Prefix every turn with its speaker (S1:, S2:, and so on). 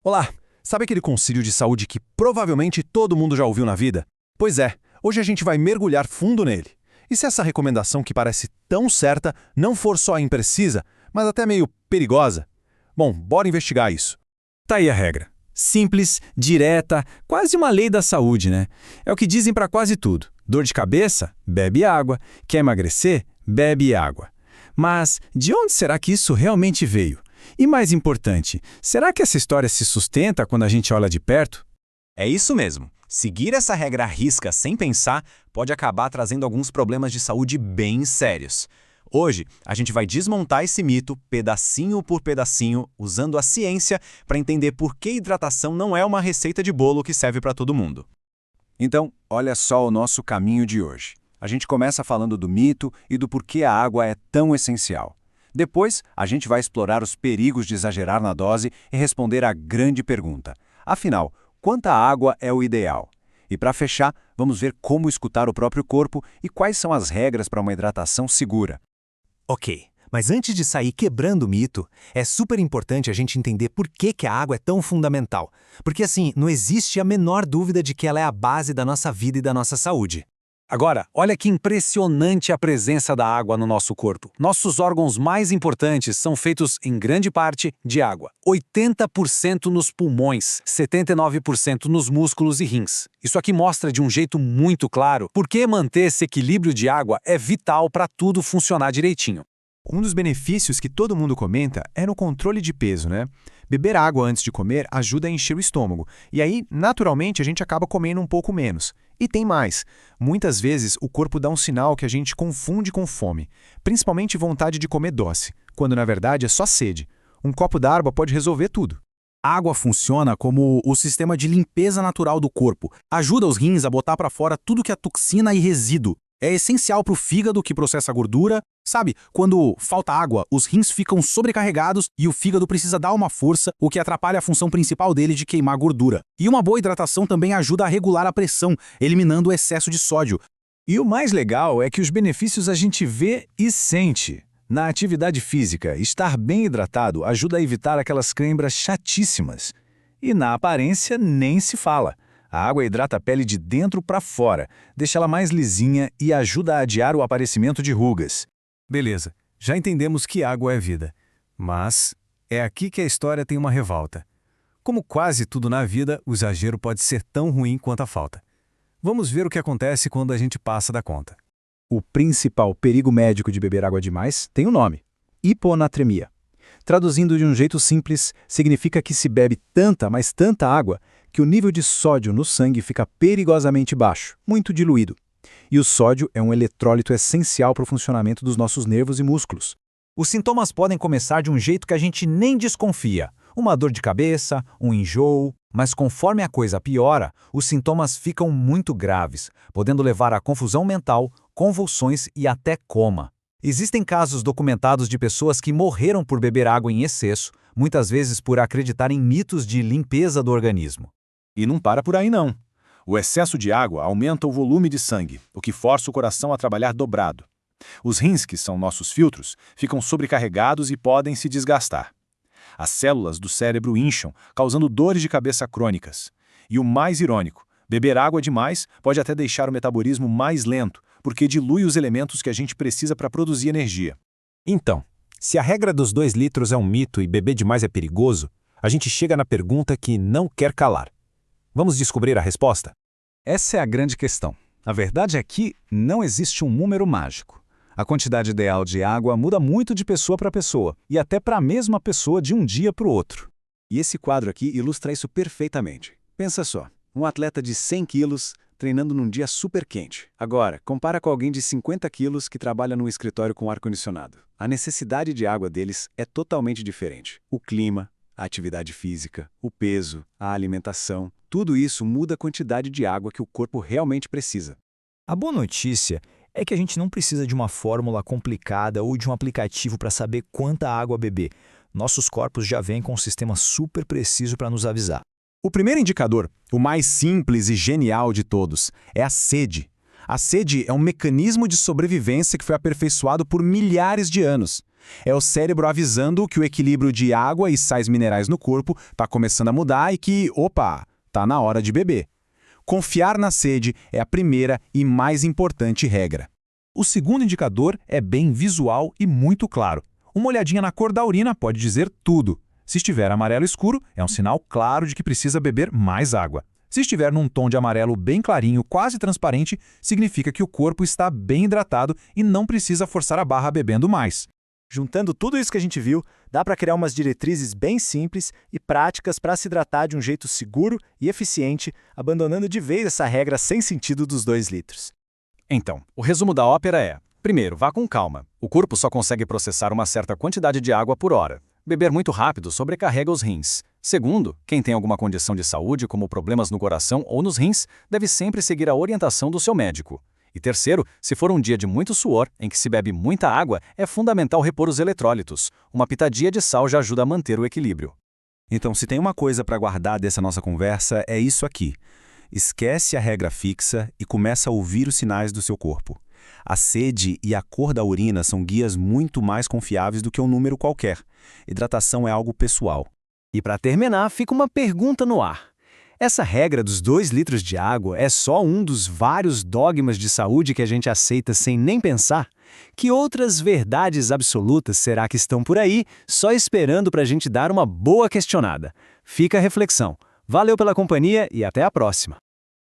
S1: Olá! Sabe aquele conselho de saúde que provavelmente todo mundo já ouviu na vida? Pois é, hoje a gente vai mergulhar fundo nele. E se essa recomendação que parece tão certa não for só imprecisa, mas até meio perigosa? Bom, bora investigar isso.
S2: Tá aí a regra. Simples, direta, quase uma lei da saúde, né? É o que dizem para quase tudo. Dor de cabeça? Bebe água. Quer emagrecer? Bebe água. Mas de onde será que isso realmente veio? E mais importante, será que essa história se sustenta quando a gente olha de perto?
S3: É isso mesmo. Seguir essa regra à risca sem pensar pode acabar trazendo alguns problemas de saúde bem sérios. Hoje, a gente vai desmontar esse mito pedacinho por pedacinho, usando a ciência para entender por que hidratação não é uma receita de bolo que serve para todo mundo.
S1: Então, olha só o nosso caminho de hoje. A gente começa falando do mito e do porquê a água é tão essencial. Depois, a gente vai explorar os perigos de exagerar na dose e responder à grande pergunta. Afinal, quanta água é o ideal? E para fechar, vamos ver como escutar o próprio corpo e quais são as regras para uma hidratação segura.
S4: Ok, mas antes de sair quebrando o mito, é super importante a gente entender por que a água é tão fundamental. Porque assim, não existe a menor dúvida de que ela é a base da nossa vida e da nossa saúde.
S2: Agora, olha que impressionante a presença da água no nosso corpo. Nossos órgãos mais importantes são feitos, em grande parte, de água. 80% nos pulmões, 79% nos músculos e rins. Isso aqui mostra de um jeito muito claro por que manter esse equilíbrio de água é vital para tudo funcionar direitinho.
S5: Um dos benefícios que todo mundo comenta é no controle de peso, né? Beber água antes de comer ajuda a encher o estômago, e aí, naturalmente, a gente acaba comendo um pouco menos. E tem mais. Muitas vezes o corpo dá um sinal que a gente confunde com fome, principalmente vontade de comer doce, quando na verdade é só sede. Um copo d'água pode resolver tudo.
S6: A água funciona como o sistema de limpeza natural do corpo. Ajuda os rins a botar para fora tudo que é toxina e resíduo. É essencial para o fígado que processa a gordura. Sabe, quando falta água, os rins ficam sobrecarregados e o fígado precisa dar uma força, o que atrapalha a função principal dele de queimar gordura. E uma boa hidratação também ajuda a regular a pressão, eliminando o excesso de sódio.
S2: E o mais legal é que os benefícios a gente vê e sente. Na atividade física, estar bem hidratado ajuda a evitar aquelas câimbras chatíssimas. E na aparência, nem se fala. A água hidrata a pele de dentro para fora, deixa ela mais lisinha e ajuda a adiar o aparecimento de rugas.
S5: Beleza, já entendemos que água é vida. Mas é aqui que a história tem uma revolta. Como quase tudo na vida, o exagero pode ser tão ruim quanto a falta. Vamos ver o que acontece quando a gente passa da conta.
S7: O principal perigo médico de beber água demais tem um nome: hiponatremia. Traduzindo de um jeito simples, significa que se bebe tanta, mas tanta água, que o nível de sódio no sangue fica perigosamente baixo, muito diluído. E o sódio é um eletrólito essencial para o funcionamento dos nossos nervos e músculos.
S4: Os sintomas podem começar de um jeito que a gente nem desconfia. Uma dor de cabeça, um enjoo, mas conforme a coisa piora, os sintomas ficam muito graves, podendo levar a confusão mental, convulsões e até coma. Existem casos documentados de pessoas que morreram por beber água em excesso, muitas vezes por acreditar em mitos de limpeza do organismo.
S6: E não para por aí não. O excesso de água aumenta o volume de sangue, o que força o coração a trabalhar dobrado. Os rins, que são nossos filtros, ficam sobrecarregados e podem se desgastar. As células do cérebro incham, causando dores de cabeça crônicas. E o mais irônico, beber água demais pode até deixar o metabolismo mais lento, porque dilui os elementos que a gente precisa para produzir energia.
S5: Então, se a regra dos 2 litros é um mito e beber demais é perigoso, a gente chega na pergunta que não quer calar. Vamos descobrir a resposta?
S2: Essa é a grande questão. A verdade é que não existe um número mágico. A quantidade ideal de água muda muito de pessoa para pessoa, e até para a mesma pessoa de um dia para o outro.
S1: E esse quadro aqui ilustra isso perfeitamente. Pensa só, um atleta de 100 quilos treinando num dia super quente. Agora, compara com alguém de 50 quilos que trabalha num escritório com ar-condicionado. A necessidade de água deles é totalmente diferente. O clima, a atividade física, o peso, a alimentação, tudo isso muda a quantidade de água que o corpo realmente precisa.
S4: A boa notícia é que a gente não precisa de uma fórmula complicada ou de um aplicativo para saber quanta água beber. Nossos corpos já vêm com um sistema super preciso para nos avisar.
S5: O primeiro indicador, o mais simples e genial de todos, é a sede. A sede é um mecanismo de sobrevivência que foi aperfeiçoado por milhares de anos. É o cérebro avisando que o equilíbrio de água e sais minerais no corpo está começando a mudar e que, opa, tá na hora de beber. Confiar na sede é a primeira e mais importante regra.
S6: O segundo indicador é bem visual e muito claro. Uma olhadinha na cor da urina pode dizer tudo. Se estiver amarelo escuro, é um sinal claro de que precisa beber mais água. Se estiver num tom de amarelo bem clarinho, quase transparente, significa que o corpo está bem hidratado e não precisa forçar a barra bebendo mais.
S8: Juntando tudo isso que a gente viu, dá para criar umas diretrizes bem simples e práticas para se hidratar de um jeito seguro e eficiente, abandonando de vez essa regra sem sentido dos 2 litros.
S2: Então, o resumo da ópera é: primeiro, vá com calma. O corpo só consegue processar uma certa quantidade de água por hora. Beber muito rápido sobrecarrega os rins. Segundo, quem tem alguma condição de saúde, como problemas no coração ou nos rins, deve sempre seguir a orientação do seu médico. E terceiro, se for um dia de muito suor, em que se bebe muita água, é fundamental repor os eletrólitos. Uma pitadinha de sal já ajuda a manter o equilíbrio.
S3: Então, se tem uma coisa para guardar dessa nossa conversa, é isso aqui. Esquece a regra fixa e começa a ouvir os sinais do seu corpo. A sede e a cor da urina são guias muito mais confiáveis do que um número qualquer. Hidratação é algo pessoal.
S2: E para terminar, fica uma pergunta no ar. Essa regra dos 2 litros de água é só um dos vários dogmas de saúde que a gente aceita sem nem pensar? Que outras verdades absolutas será que estão por aí, só esperando para a gente dar uma boa questionada? Fica a reflexão. Valeu pela companhia e até a próxima!